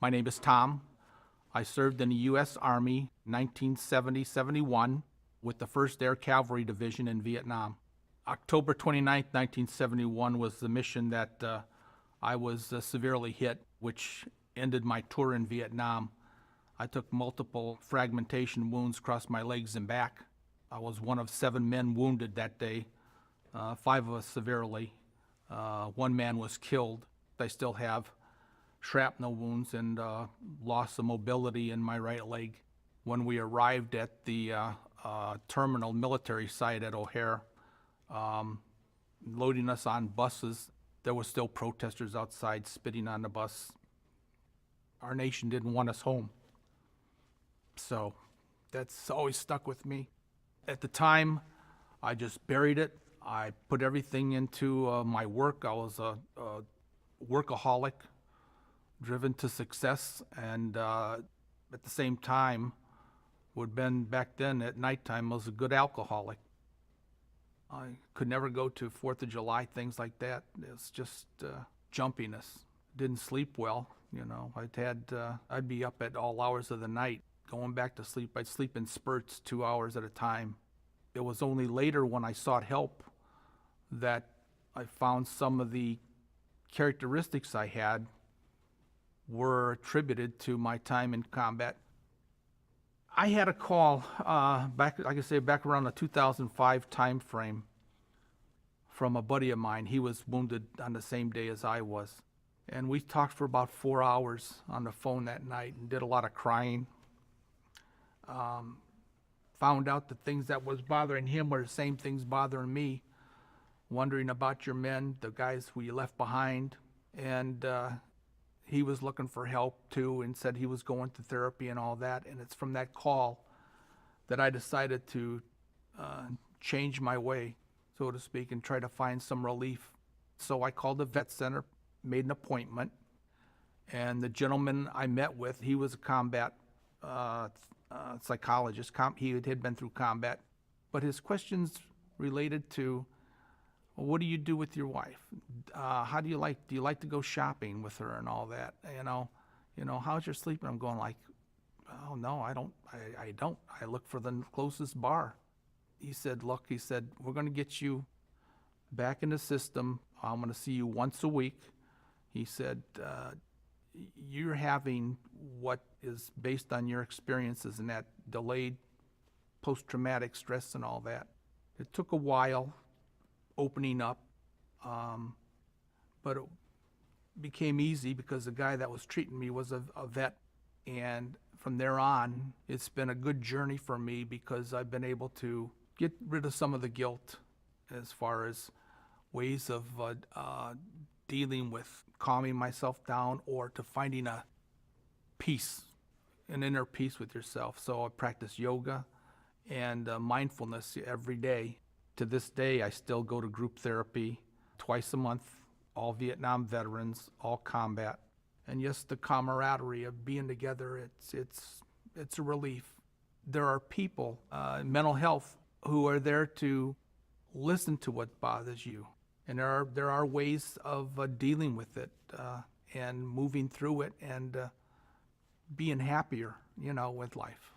My name is Tom. I served in the U.S. Army 1970-71 with the 1st Air Cavalry Division in Vietnam. October 29, 1971 was the mission that I was severely hit, which ended my tour in Vietnam. I took multiple fragmentation wounds across my legs and back. I was one of 7 men wounded that day, 5 of us severely. 1 man was killed. I still have shrapnel wounds and loss of mobility in my right leg. When we arrived at the terminal military site at O'Hare, loading us on buses, there were still protesters outside spitting on the bus. Our nation didn't want us home. So that's always stuck with me. At the time, I just buried it. I put everything into my work. I was a workaholic, driven to success, and at the same time, would been back then at nighttime, I was a good alcoholic. I could never go to 4th of July, things like that. It's just jumpiness. Didn't sleep well, you know. I'd be up at all hours of the night. Going back to sleep, I'd sleep in spurts 2 hours at a time. It was only later when I sought help that I found some of the characteristics I had were attributed to my time in combat. I had a call back around the 2005 time frame from a buddy of mine. He was wounded on the same day as I was. And we talked for about 4 hours on the phone that night and did a lot of crying. Found out the things that was bothering him were the same things bothering me. Wondering about your men, the guys who you left behind. And he was looking for help too and said he was going to therapy and all that. And it's from that call that I decided to change my way, so to speak, and try to find some relief. So I called the vet center, made an appointment, and the gentleman I met with, he was a combat psychologist. He had been through combat, but his questions related to, well, what do you do with your wife? Do you like to go shopping with her and all that? You know, how's your sleep? And I'm going like, oh no, I don't. I look for the closest bar. He said, look, we're going to get you back in the system. I'm going to see you once a week. He said, you're having what is based on your experiences and that delayed post-traumatic stress and all that. It took a while opening up, but it became easy because the guy that was treating me was a vet. And from there on, it's been a good journey for me because I've been able to get rid of some of the guilt as far as ways of dealing with calming myself down or to finding a peace, an inner peace with yourself. So I practice yoga and mindfulness every day. To this day, I still go to group therapy twice a month, all Vietnam veterans, all combat. And yes, the camaraderie of being together, it's a relief. There are people, mental health, who are there to listen to what bothers you. And there are ways of dealing with it and moving through it and being happier, with life.